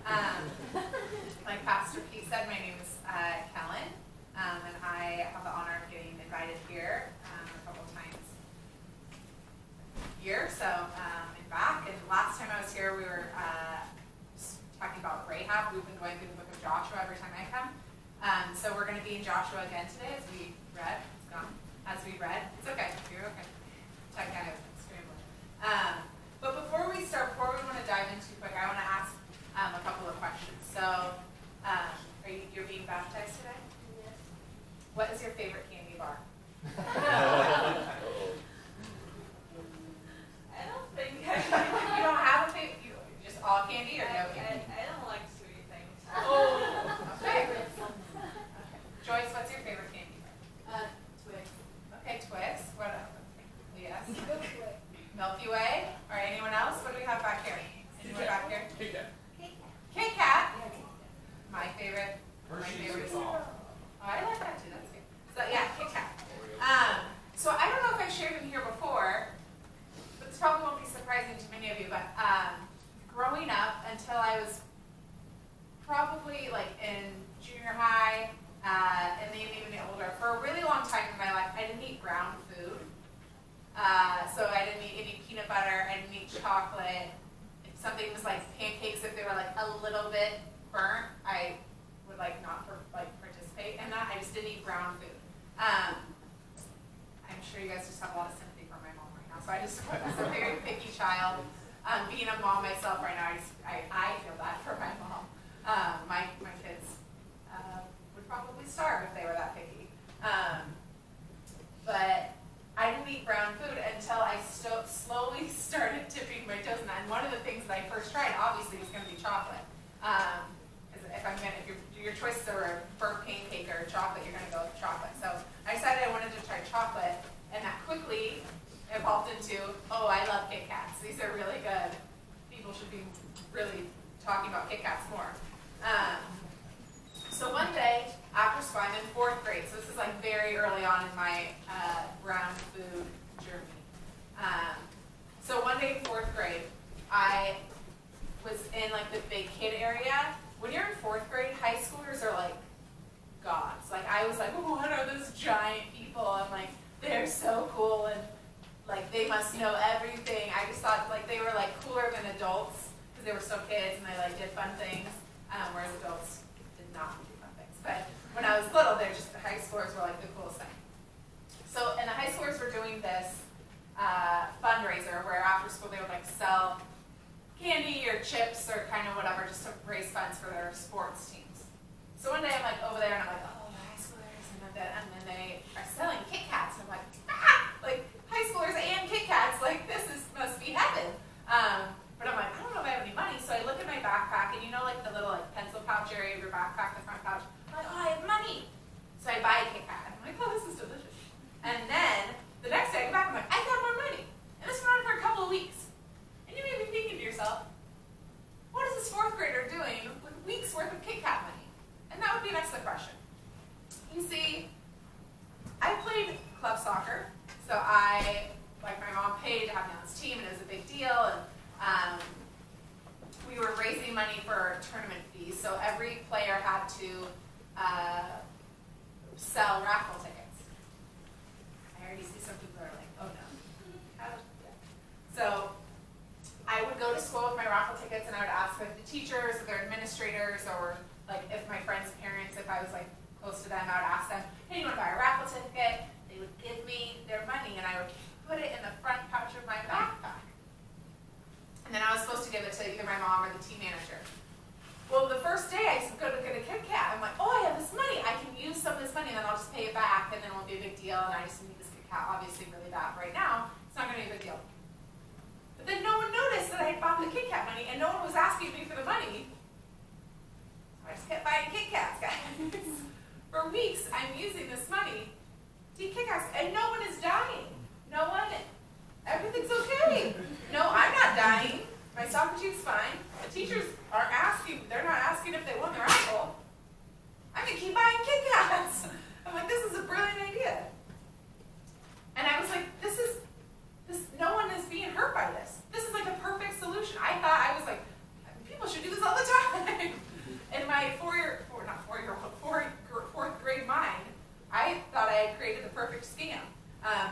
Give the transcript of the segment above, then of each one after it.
Like Pastor Pete said, my name is Kelyn, and I have the honor of getting invited here a couple of times a year, so and back. And last time I was here, we were talking about Rahab. We've been going through the book of Joshua every time I come. So we're going to be in Joshua again today as we read. It's gone. As we read. It's okay. You're okay. Tech guy scrambling. But before we want to dive in too quick, I want to ask a couple of questions. So, you're being baptized today? Yes. What is your favorite candy bar? I don't think You don't have a favorite? You just all candy or no candy? I don't like sweet things. Oh, okay. Joyce, what's your favorite candy bar? Twix. Okay, Twix. What else? Yes. Milky Way. Milky Way. All right, anyone else? What do we have back here? Anyone back here? Kit Kat. Kit Kat. Yeah. My favorite. Hershey's favorite. Song. Oh, I like that too. That's good. So yeah, Kit Kat. So I don't know if I shared them here before, but this probably won't be surprising to many of you. But growing up, until I was probably like in junior high, and then even older, for a really long time in my life, I didn't eat brown food. So I didn't eat any peanut butter. I didn't eat chocolate. If something was like pancakes, if they were like a little bit burnt, I would like not participate in that. I just didn't eat brown food. I'm sure you guys just have a lot of sympathy for my mom right now. So I just was a very picky child. Being a mom myself right now, I feel bad for my mom. My kids would probably starve if they were that picky. But I didn't eat brown food until I slowly started dipping my toes in that. And one of the things that I first tried, obviously, was going to be chocolate. If your choices are burnt pancake or chocolate, you're going to go with chocolate. So I decided I wanted to try chocolate, and that quickly evolved into, oh, I love Kit Kats. These are really good. People should be really talking about Kit Kats more. So one day, after school, I'm in 4th grade, so this is like very early on in my brown food journey. So one day in 4th grade, I was in like the big kid area. When you're in 4th grade, high schoolers are like gods. Like I was like, oh, what are those giant people? I'm like, they're so cool and like they must know everything. I just thought like they were like cooler than adults because they were still kids and they like did fun things, whereas adults did not do fun things. But when I was little, the high schoolers were like the coolest thing. So, and the high schoolers were doing this fundraiser where after school they would like sell candy or chips or kind of whatever just to raise funds for their sports teams. So one day I'm like over there and I'm like, oh, the high schoolers, and then they are selling Kit Kats, and I'm like, like high schoolers and Kit Kats, like this must be heaven. But I'm like, I don't know if I have any money, so I look at my backpack, and you know like the little like pencil pouch area of your backpack, the front pouch. I'm like, oh, I have money. So I buy a Kit Kat. I'm like, oh, this is delicious. And then the next day I go back, I'm like, I got more money. And this went on for a couple of weeks. And you may be thinking to yourself, what is this 4th grader doing with weeks worth of Kit Kat money? And that would be an excellent question. You see, I played club soccer, so my mom paid to have me on this team, and it was a big deal. And we were raising money for tournament fees, so every player had to sell raffle tickets. I already see some people are like, oh no. So I would go to school with my raffle tickets, and I would ask like the teachers or their administrators, or like if my friends' parents, if I was like close to them, I would ask them, hey, you want to buy a raffle ticket? They would give me their money, and I would put it in the front pouch of my backpack. And then I was supposed to give it to either my mom or the team manager. Well, the first day I go to get a Kit Kat, I'm like, oh, I have this money. I can use some of this money, and then I'll just pay it back, and then it won't be a big deal, and I just need this Kit Kat obviously really bad right now. It's not going to be a big deal. But then no one noticed that I had bought the Kit Kat money, and no one was asking me for the money. So I just kept buying Kit Kats, guys. For weeks, I'm using this money to eat Kit Kats, and no one is dying. No one. Everything's okay. No, I'm not dying. My soccer team's fine. The teachers aren't asking. They're not asking if they won the raffle. I'm going to keep buying Kit Kats. I'm like, this is a brilliant idea. And I was like, no one is being hurt by this. This is like a perfect solution. I thought, I was like, people should do this all the time.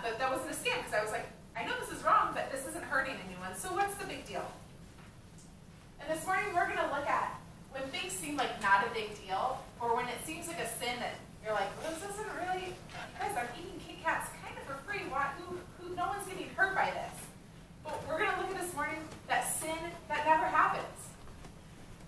but that wasn't a scam because I was like, I know this is wrong, but this isn't hurting anyone, so what's the big deal? And this morning we're going to look at when things seem like not a big deal, or when it seems like a sin that you're like, well, this isn't really, guys, I'm eating Kit Kats kind of for free. Why, no one's getting hurt by this. But we're going to look at this morning that sin, that never happens.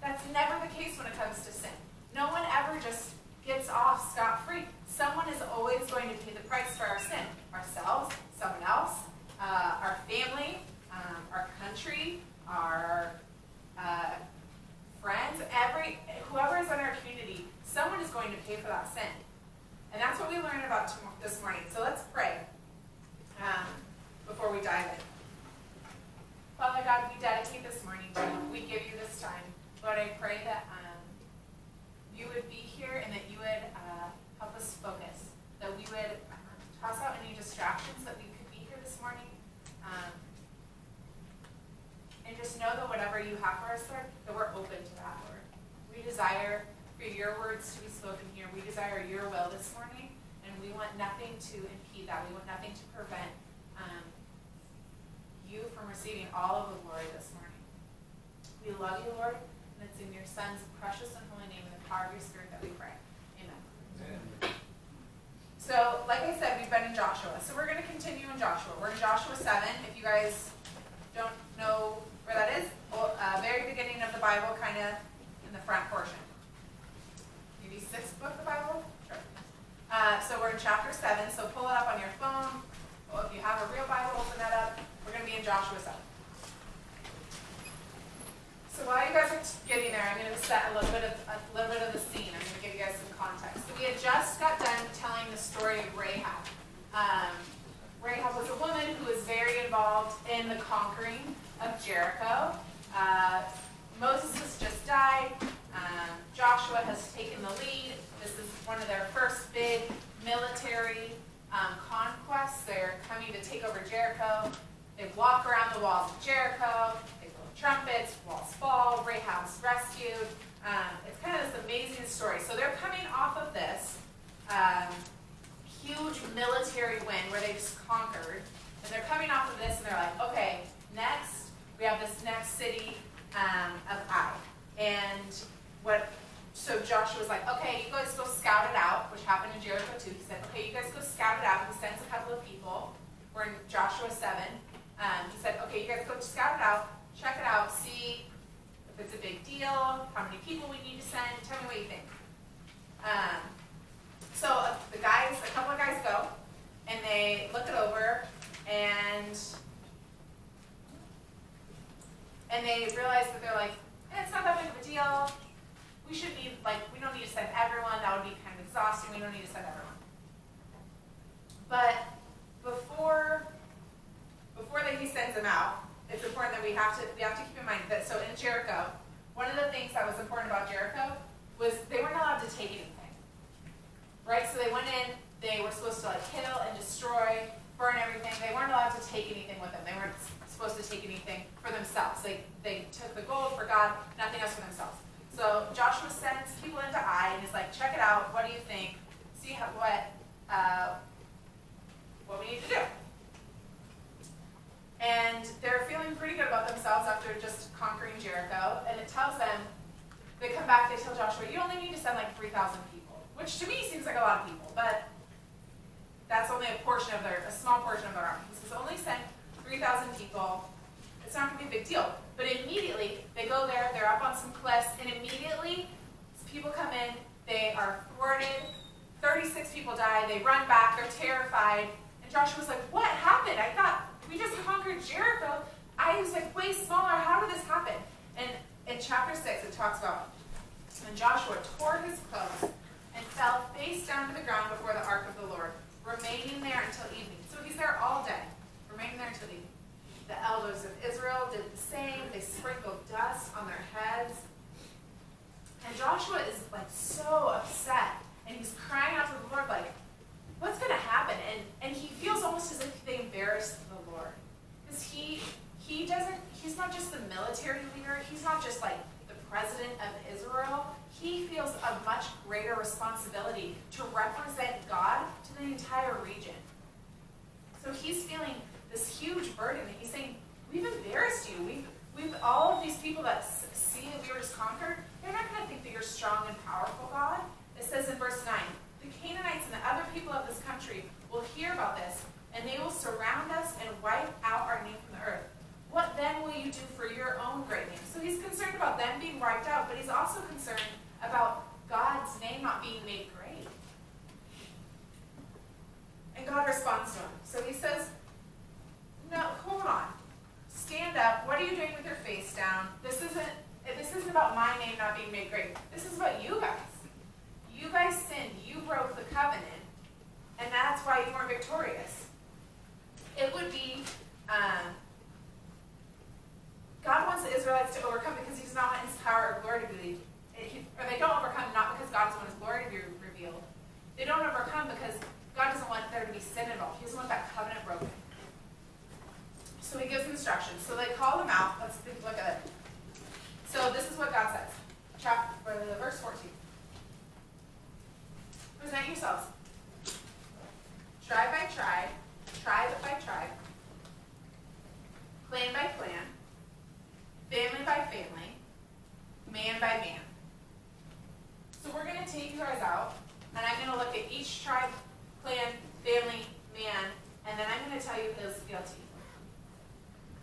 That's never the case when it comes to sin. No one ever just gets off scot-free. Someone is always going to pay the price for our sin. Ourselves, someone else, our family, our country, our friends, whoever is in our community, someone is going to pay for that sin. And that's what we learned about this morning. So let's pray before we dive in. Father God, we dedicate this morning to you. We give you this time. Lord, I pray that you would be here and that you would help us focus, that we would toss out any distractions, that we could be here this morning. And just know that whatever you have for us, Lord, that we're open to that, Lord. We desire for your words to be spoken here. We desire your will this morning, and we want nothing to impede that. We want nothing to prevent you from receiving all of the glory this morning. We love you, Lord, and it's in your Son's precious and holy name and the power of your Spirit that we pray. Amen. Amen. So, like I said, we've been in Joshua. So we're going to continue in Joshua. We're in Joshua 7. If you guys don't know where that is, very beginning of the Bible, kind of in the front portion. Maybe sixth book of the Bible? Sure. So we're in chapter 7, so pull it up on your phone. Well, if you have a real Bible, open that up. We're going to be in Joshua 7. So while you guys are getting there, I'm going to set a little bit of the scene. I'm going to give you guys some context. So we had just got done telling the story of Rahab. Rahab was a woman who was very involved in the conquering of Jericho. Moses has just died. Joshua has taken the lead. This is one of their first big military conquests. They're coming to take over Jericho. They walk around the walls of Jericho. They blow trumpets. Walls fall. Rahab's rescued. It's kind of this amazing story. So they're coming off of this huge military win where they just conquered. And they're coming off of this and they're like, okay, next we have this next city of Ai. So Joshua was like, okay, you guys go scout it out, which happened in Jericho too. He said, okay, you guys go scout it out. He sends a couple of people. We're in Joshua 7. He said, okay, you guys go scout it out, check it out, see if it's a big deal, how many people we need to send. Tell me what you think. So a couple of guys go, and they look it over, and they realize that they're like, it's not that big of a deal. We don't need to send everyone. That would be kind of exhausting. We don't need to send everyone. But before he sends them out, it's important that we have to keep in mind that, so in Jericho, one of the things that was important about Jericho was they weren't allowed to take anything. Right? So they went in, they were supposed to kill and destroy, burn everything. They weren't allowed to take anything with them. They weren't supposed to take anything for themselves. They took the gold for God, nothing else for themselves. So Joshua sends people into Ai and is like, check it out. What do you think? See what we need to do. And they're feeling pretty good about themselves after just conquering Jericho. And it tells them, they come back, they tell Joshua, you only need to send 3,000 people, which to me seems like a lot of people, but that's only a small portion of their army. He says, only send 3,000 people. It's not going to be a big deal. But immediately, they go there, they're up on some cliffs, and immediately, people come in, they are thwarted, 36 people die, they run back, they're terrified, and Joshua's like, what happened? I thought we just conquered Jericho. I was way smaller, how did this happen? And in chapter 6, it talks about, and Joshua tore his clothes and fell face down to the ground before the ark of the Lord, remaining there until evening. So he's there all day, remaining there until evening. The elders of Israel did the same. They sprinkled dust on their heads. And Joshua is so upset. And he's crying out to the Lord what's going to happen? And he feels almost as if they embarrassed the Lord. Because he's not just the military leader. He's not just the president of Israel. He feels a much greater responsibility to represent God to the entire region. So he's feeling this huge burden, and he's saying, we've embarrassed you. We've all of these people that see that we were just conquered, they're not going to think that you're strong and powerful, God. It says in verse 9, the Canaanites and the other people of this country will hear about this, and they will surround us and wipe out our name from the earth. What then will you do for your own great name? So he's concerned about them being wiped out, but he's also concerned about God's name not being made great. And God responds to him. So he says, no, hold on. Stand up. What are you doing with your face down? This isn't about my name not being made great. This is about you guys. You guys sinned. You broke the covenant. And that's why you weren't victorious. It would be, God wants the Israelites to overcome because he does not want his power or glory to be, or they don't overcome not because God doesn't want his glory to be revealed. They don't overcome because God doesn't want there to be sin involved. He doesn't want that covenant broken. So he gives instructions. So they call them out. Let's look at it. So this is what God says. Verse 14. Present yourselves. Tribe by tribe, tribe by tribe, clan by clan, family by family, man by man. So we're going to take you guys out, and I'm going to look at each tribe, clan, family, man, and then I'm going to tell you who's guilty.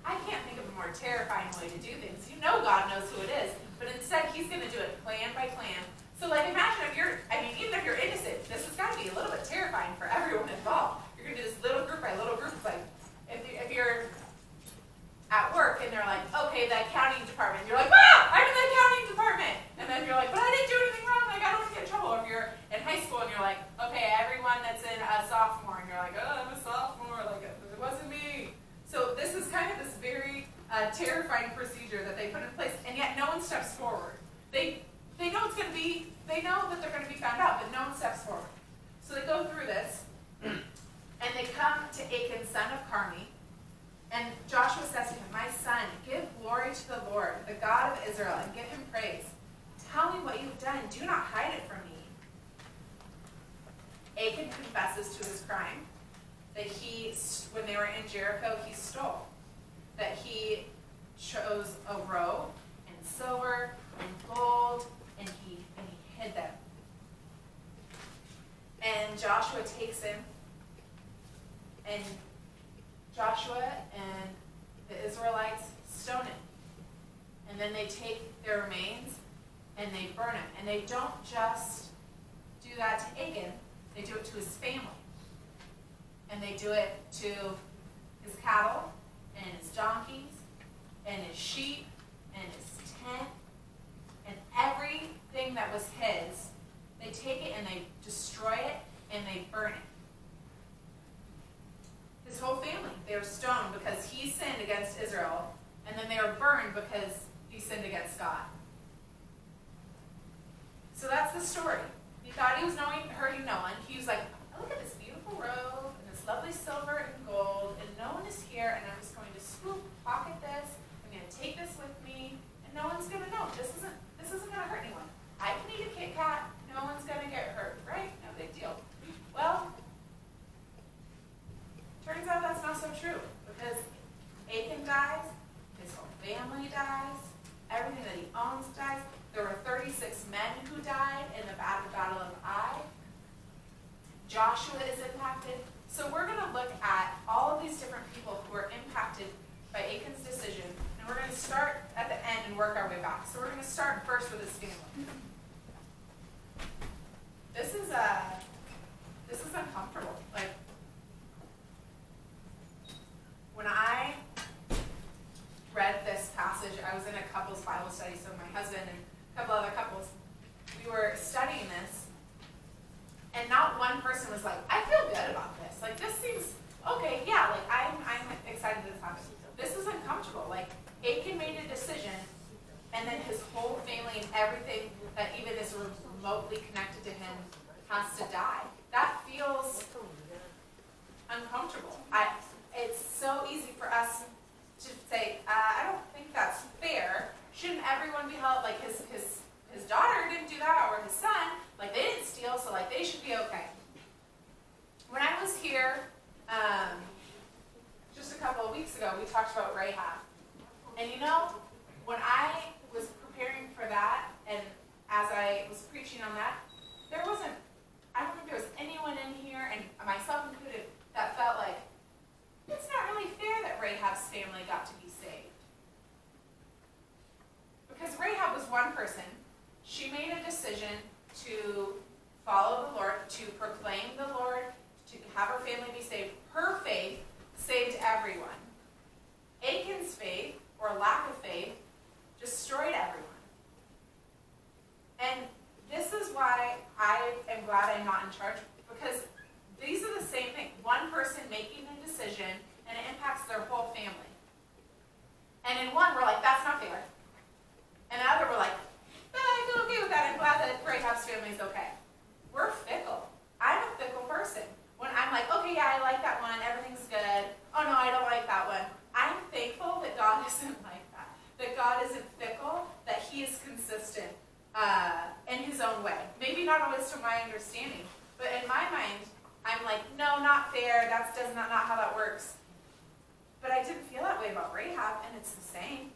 I can't think of a more terrifying way to do things. You know God knows who it is, but instead he's going to do it clan by clan. So like imagine even if you're innocent, this has got to be a little bit terrifying for everyone involved. You're going to do this little group by little group. It's like if you're at work and they're like, okay, the accounting department. You're like, I'm in the accounting department. And then you're like, but I didn't do anything wrong. Like, I don't want to get in trouble. Or if you're in high school and you're like, okay, everyone that's in a sophomore. And you're like, oh, I'm a sophomore. Like, it wasn't me. So this is kind of this very terrifying procedure that they put in place. And yet no one steps forward. They know it's going to be, they know that they're going to be found out, but no one steps forward. So they go through this, and they come to Achan, son of Carmi, and Joshua says to him, my son, give glory to the Lord, the God of Israel, and give him praise. Tell me what you've done. Do not hide it from me. Achan confesses to his crime, that when they were in Jericho, he stole, that he chose a robe and silver and gold, and he hid them. And Joshua takes him, and Joshua and the Israelites stone him. And then they take their remains and they burn him. And they don't just do that to Achan, they do it to his family. And they do it to his cattle and his donkeys and his sheep and his tent and everything that was his. They take it and they destroy it and they burn it. His whole family, they were stoned because he sinned against Israel, and then they were burned because he sinned against God. So that's the story. He thought he was hurting no one. He was like, oh, look at this beautiful robe and this lovely silver and gold, and no one is here, and I'm just going to swoop, pocket this, I'm going to take this with me, and no one's going to know. This isn't going to hurt anyone. I can eat a Kit Kat, no one's going to get hurt, right? No big deal. Well, turns out that's not so true, because Achan dies, his whole family dies, everything that he owns dies. There were 36 men who died in the Battle of Ai. Joshua is impacted. So we're going to look at all of these different people who are impacted by Achan's decision, and we're going to start at the end and work our way back. So we're going to start first with his family. This is uncomfortable. Like, when I read this passage, I was in a couples Bible study, so my husband and a couple other couples, we were studying this, and not one person was like, I feel good about this. Like, this seems, okay, yeah, like, I'm excited that this happened. This is uncomfortable. Like, Achan made a decision, and then his whole family and everything that even is remotely connected to him has to die. That feels uncomfortable. It's so easy for us to say, I don't think that's fair. Shouldn't everyone be held, like his daughter didn't do that, or his son, like they didn't steal, so like they should be okay. When I was here just a couple of weeks ago, we talked about Rahab. And you know, when I was preparing for that, and as I was preaching on that, I don't think there was anyone in here, and myself included, that felt like, it's not really fair that Rahab's family got to be saved. Because Rahab was one person. She made a decision to follow the Lord, to proclaim the Lord, to have her family be saved. Her faith saved everyone. Achan's faith, or lack of faith, destroyed everyone. And this is why I am glad I'm not in charge, because these are the same thing. One person making a decision, and it impacts their whole family. And in one, we're like, that's not fair. And in other, we're like, I feel okay with that. I'm glad that Rahab's family is okay. We're fickle. I'm a fickle person. When I'm like, okay, yeah, I like that one. Everything's good. Oh, no, I don't like that one. I'm thankful that God isn't like that. That God isn't fickle, that he is consistent in his own way. Maybe not always to my understanding, but in my mind, I'm like, no, not fair. That's not how that works. But I didn't feel that way about Rahab, and it's the same.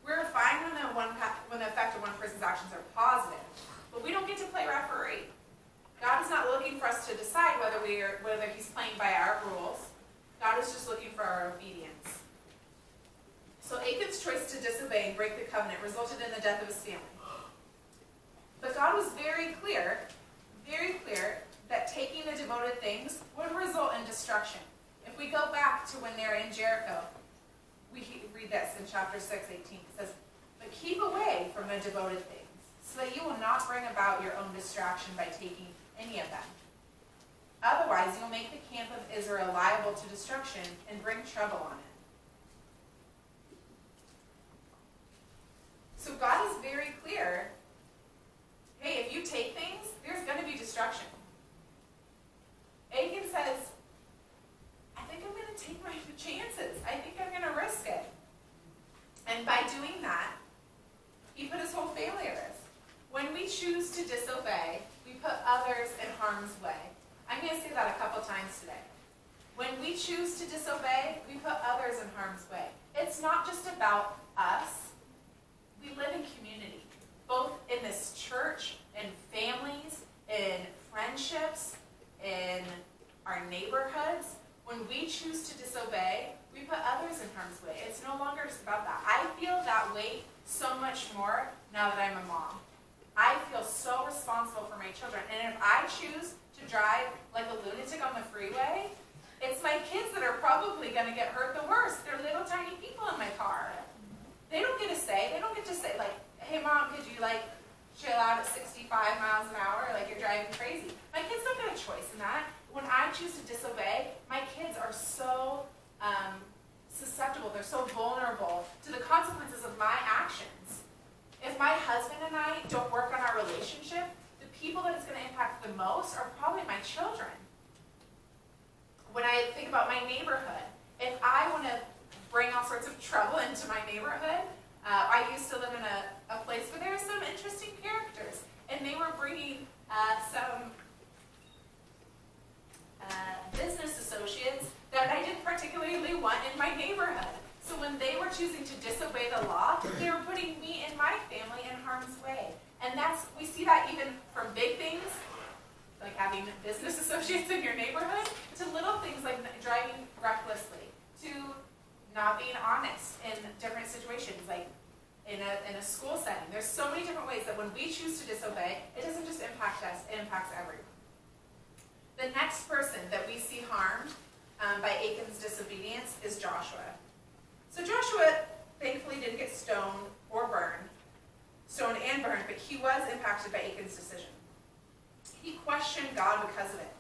We're fine when the effect of one person's actions are positive, but we don't get to play referee. God is not looking for us to decide whether he's playing by our rules. God is just looking for our obedience. So Achan's choice to disobey and break the covenant resulted in the death of his family. But God was very clear that taking the devoted things would result in destruction. If we go back to when they're in Jericho, we read this in chapter 6:18. It says, but keep away from the devoted things, so that you will not bring about your own destruction by taking any of them. Otherwise, you'll make the camp of Israel liable to destruction and bring trouble on it. So God is very clear, hey, if you take things, there's going to be destruction. Achan says, I think I'm going to take my chances. I think I'm going to risk it. And by doing that, he put his whole family at risk. When we choose to disobey, we put others in harm's way. I'm going to say that a couple times today. When we choose to disobey, we put others in harm's way. It's not just about us. We live in community, both in this church, in families, in friendships, in our neighborhoods. When we choose to disobey, we put others in harm's way. It's no longer just about that. I feel that weight so much more now that I'm a mom. I feel so responsible for my children. And if I choose to drive like a lunatic on the freeway, it's my kids that are probably going to get hurt the worst. They're little tiny people in my car. They don't get to say, like, hey mom, could you like chill out at 65 miles an hour? Like you're driving crazy. My kids don't get a choice in that. When I choose to disobey, my kids are so susceptible. They're so vulnerable to the consequences of my actions. If my husband and I don't work on our relationship, the people that it's going to impact the most are probably my children. When I think about my neighborhood, if I want to bring all sorts of trouble into my neighborhood, I used to live in a place where there were some interesting characters, and they were bringing some business associates that I didn't particularly want in my neighborhood. So when they were choosing to disobey the law, they were putting me and my family in harm's way. And we see that even from big things, like having business associates in your neighborhood, to little things like driving recklessly, to not being honest in different situations, like in a school setting. There's so many different ways that when we choose to disobey, it doesn't just impact us, it impacts everyone. The next person that we see harmed by Achan's disobedience is Joshua. So Joshua thankfully didn't get stoned and burned, but he was impacted by Achan's decision. He questioned God because of it.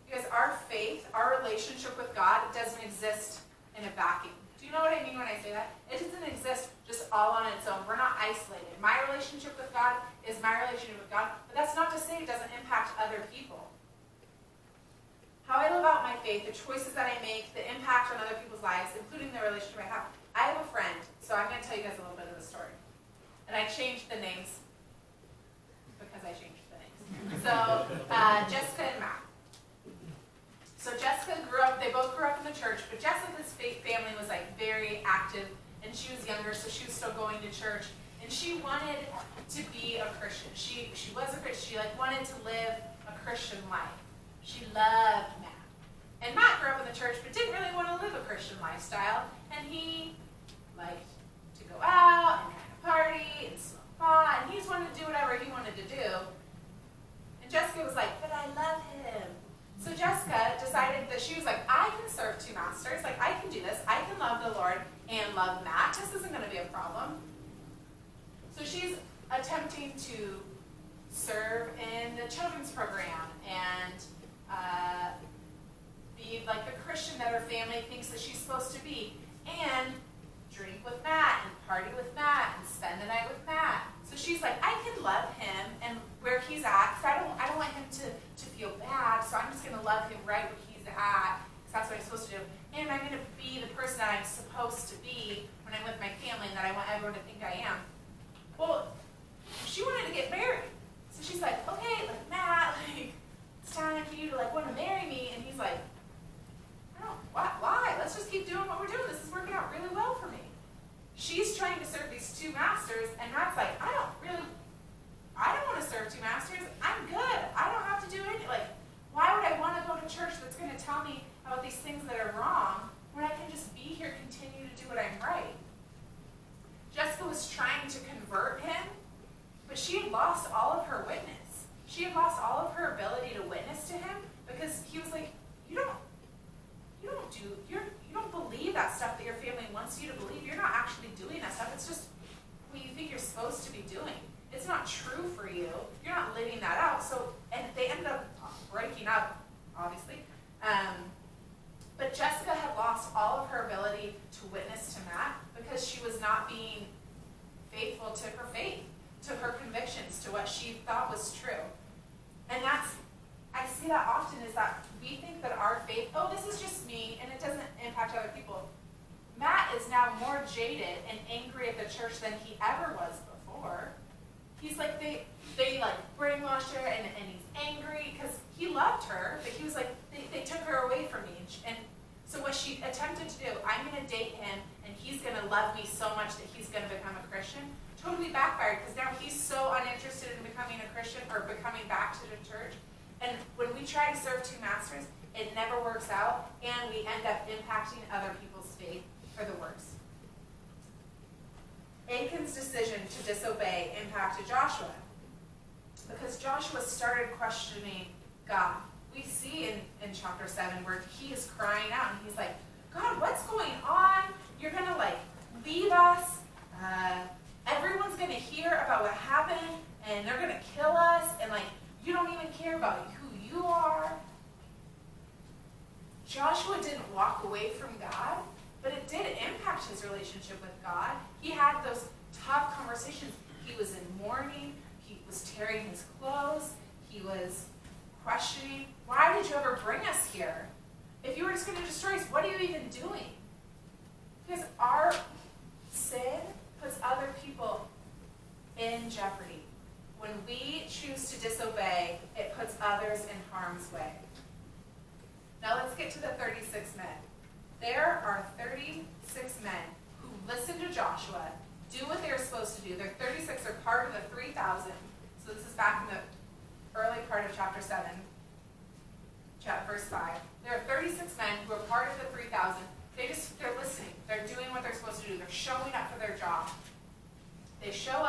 Because our faith, our relationship with God doesn't exist in a vacuum. Do you know what I mean when I say that? It doesn't exist just all on its own. We're not isolated. My relationship with God is my relationship with God, but that's not to say it doesn't impact other people. How I live out my faith, the choices that I make, the impact on other people's lives, including the relationship I have. I have a friend, so I'm going to tell you guys a little bit of the story. And I changed the names because I changed the names. So Jessica and Matt. So Jessica they both grew up in the she was younger, so she was still going to church, and she wanted to be a Christian. She was a Christian. She wanted to live a Christian life. She loved Matt. And Matt grew up in the church, but didn't really want to live a Christian lifestyle. And he liked to go out and kind of party and smoke pot, and he just wanted to do whatever he wanted to do. And Jessica was like, but I love him. So Jessica decided that she was like, I can serve two masters. I can do this. I can love the Lord and love Matt. This isn't going to be a problem. So she's attempting to serve in the children's program and be like the Christian that her family thinks that she's supposed to be, and drink with Matt and party with Matt and spend the night with Matt. So she's like, I can love him and where he's at, because I don't want him to feel bad, so I'm just going to love him right where he's at, because that's what I'm supposed to do. And I'm going to be the person that I'm supposed to be when I'm with my family and that I want everyone to think I am. Well, she wanted to get married. So she's like, okay, Matt, it's time for you to want to marry me. And he's like, I don't, why? Let's just keep doing what we're doing. This is working out really well for me. She's trying to serve these two masters, and Matt's like, I don't want to serve two masters. I'm good. I don't have to do anything. Why would I want to go to church that's going to tell me about these things that are wrong when I can just be here, continue to do what I'm right? Jessica was trying to convert him, but she had lost all of her witness. She had lost all of her ability to witness to him because he was like, you don't believe that stuff that your family wants you to believe. You're not actually doing that stuff. It's just what you think you're supposed to be doing. It's not true for you. You're not living that out. So, and they ended up breaking up, obviously. But Jessica had lost all of her ability to witness to Matt because she was not being faithful to her faith, to her convictions, to what she thought was true. And I see that often, is that we think that our faith, oh, this is just me, and it doesn't impact other people. Matt is now more jaded and angry at the church than he ever was before. He's like, they brainwashed her, and he's angry because he loved her, but he was like, they took her away from me. And so what she attempted to do, I'm going to date him, and he's going to love me so much that he's going to become a Christian, totally backfired, because now he's so uninterested in becoming a Christian or becoming back to the church. And when we try to serve two masters, it never works out, and we end up impacting other people's faith for the worse. Achan's decision to disobey impacted Joshua because Joshua started questioning God. We see in chapter 7 where he is crying out and he's like, God, what's going on? You're going to leave us. Everyone's going to hear about what happened and they're going to kill us, and you don't even care about who you are. Joshua didn't walk away from God, but it did impact his relationship with God. He had those tough conversations. He was in mourning. He was tearing his clothes. He was questioning, why did you ever bring us here? If you were just going to destroy us, what are you even doing? Because our sin puts other people in jeopardy. When we choose to disobey, it puts others in harm's way. Now let's get to the 36 men. There are 36 men who listen to Joshua, do what they're supposed to do. They're 36 are part of the 3,000. So this is back in the early part of chapter 7, verse 5. There are 36 men who are part of the 3,000. They're listening. They're doing what they're supposed to do. They're showing up for their job. They show